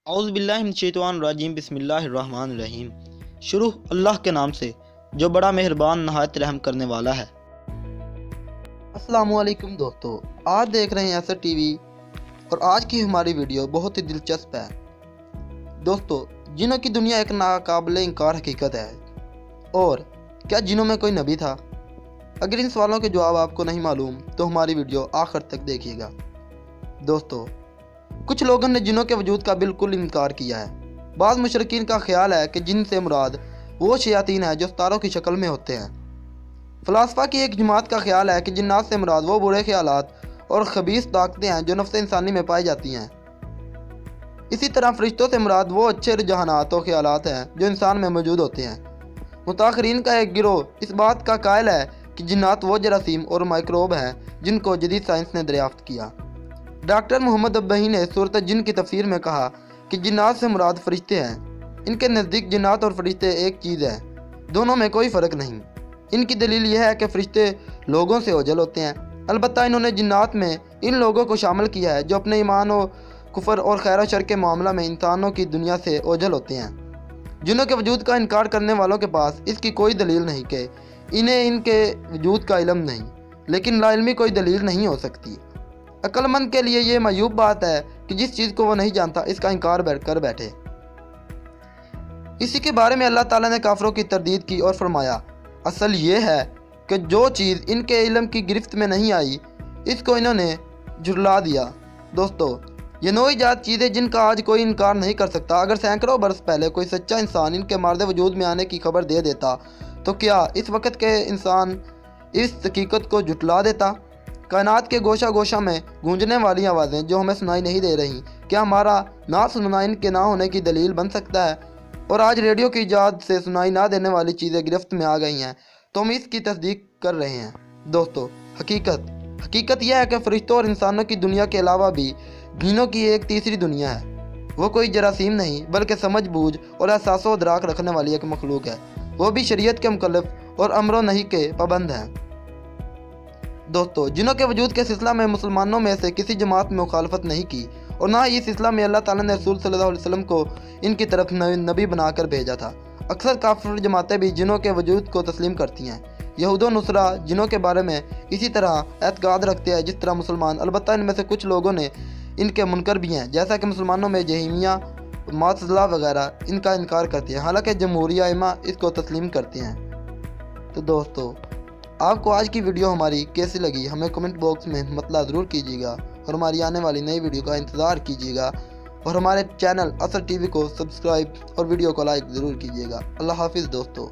اعوذ باللہ من الشیطان الرجیم بسم اللہ الرحمن الرحیم۔ شروع اللہ کے نام سے جو بڑا مہربان نہایت رحم کرنے والا ہے۔ السلام علیکم دوستو، آج دیکھ رہے ہیں ایسر ٹی وی اور آج کی ہماری ویڈیو بہت ہی دلچسپ ہے۔ دوستو، جنوں کی دنیا ایک ناقابل انکار حقیقت ہے، اور کیا جنوں میں کوئی نبی تھا؟ اگر ان سوالوں کے جواب آپ کو نہیں معلوم تو ہماری ویڈیو آخر تک دیکھیے گا۔ دوستو، کچھ لوگوں نے جنوں کے وجود کا بالکل انکار کیا ہے۔ بعض مشرکین کا خیال ہے کہ جن سے مراد وہ شیاطین ہیں جو ستاروں کی شکل میں ہوتے ہیں۔ فلاسفہ کی ایک جماعت کا خیال ہے کہ جنات سے مراد وہ برے خیالات اور خبیث طاقتیں ہیں جو نفس انسانی میں پائی جاتی ہیں۔ اسی طرح فرشتوں سے مراد وہ اچھے رجحانات اور خیالات ہیں جو انسان میں موجود ہوتے ہیں۔ متاخرین کا ایک گروہ اس بات کا قائل ہے کہ جنات وہ جراثیم اور مائکروب ہیں جن کو جدید سائنس نے دریافت کیا۔ ڈاکٹر محمد ابہی نے صورت جن کی تفسیر میں کہا کہ جنات سے مراد فرشتے ہیں۔ ان کے نزدیک جنات اور فرشتے ایک چیز ہے، دونوں میں کوئی فرق نہیں۔ ان کی دلیل یہ ہے کہ فرشتے لوگوں سے اوجھل ہوتے ہیں، البتہ انہوں نے جنات میں ان لوگوں کو شامل کیا ہے جو اپنے ایمان و کفر اور خیر و شر کے معاملہ میں انسانوں کی دنیا سے اوجھل ہوتے ہیں۔ جنوں کے وجود کا انکار کرنے والوں کے پاس اس کی کوئی دلیل نہیں کہ انہیں ان کے وجود کا علم نہیں، لیکن لا علمی کوئی دلیل نہیں ہو سکتی۔ عقل مند کے لیے یہ معیوب بات ہے کہ جس چیز کو وہ نہیں جانتا اس کا انکار کر بیٹھے۔ اسی کے بارے میں اللہ تعالیٰ نے کافروں کی تردید کی اور فرمایا، اصل یہ ہے کہ جو چیز ان کے علم کی گرفت میں نہیں آئی اس کو انہوں نے جھٹلا دیا۔ دوستو، یہ نو ایجاد چیزیں جن کا آج کوئی انکار نہیں کر سکتا، اگر سینکڑوں برس پہلے کوئی سچا انسان ان کے مارد وجود میں آنے کی خبر دے دیتا تو کیا اس وقت کے انسان اس حقیقت کو جھٹلا دیتا؟ کائنات کے گوشہ گوشہ میں گونجنے والی آوازیں جو ہمیں سنائی نہیں دے رہی، کیا ہمارا نہ سننا ان کے نہ ہونے کی دلیل بن سکتا ہے؟ اور آج ریڈیو کی ایجاد سے سنائی نہ دینے والی چیزیں گرفت میں آ گئی ہیں تو ہم اس کی تصدیق کر رہے ہیں۔ دوستو، حقیقت یہ ہے کہ فرشتوں اور انسانوں کی دنیا کے علاوہ بھی جنوں کی ایک تیسری دنیا ہے۔ وہ کوئی جراثیم نہیں بلکہ سمجھ بوجھ اور احساس و ادراک رکھنے والی ایک مخلوق ہے۔ وہ بھی شریعت کے مکلف اور امر و نہی کے پابند ہیں۔ دوستو، جنوں کے وجود کے سلسلہ میں مسلمانوں میں سے کسی جماعت میں مخالفت نہیں کی، اور نہ ہی اس سلسلہ میں اللہ تعالیٰ نے رسول صلی اللہ علیہ وسلم کو ان کی طرف نبی بنا کر بھیجا تھا۔ اکثر کافر جماعتیں بھی جنوں کے وجود کو تسلیم کرتی ہیں۔ یہود و نصارہ جنوں کے بارے میں اسی طرح اعتقاد رکھتے ہیں جس طرح مسلمان، البتہ ان میں سے کچھ لوگوں نے ان کے منکر بھی ہیں، جیسا کہ مسلمانوں میں جہمیہ، معتزلہ وغیرہ ان کا انکار کرتے ہیں، حالانکہ جمہوریہ ائمہ اس کو تسلیم کرتے ہیں۔ تو دوستو، آپ کو آج کی ویڈیو ہماری کیسی لگی ہمیں کمنٹ باکس میں مطلع ضرور کیجیے گا، اور ہماری آنے والی نئی ویڈیو کا انتظار کیجیے گا، اور ہمارے چینل اثر ٹی وی کو سبسکرائب اور ویڈیو کو لائک ضرور کیجیے گا۔ اللہ حافظ دوستو۔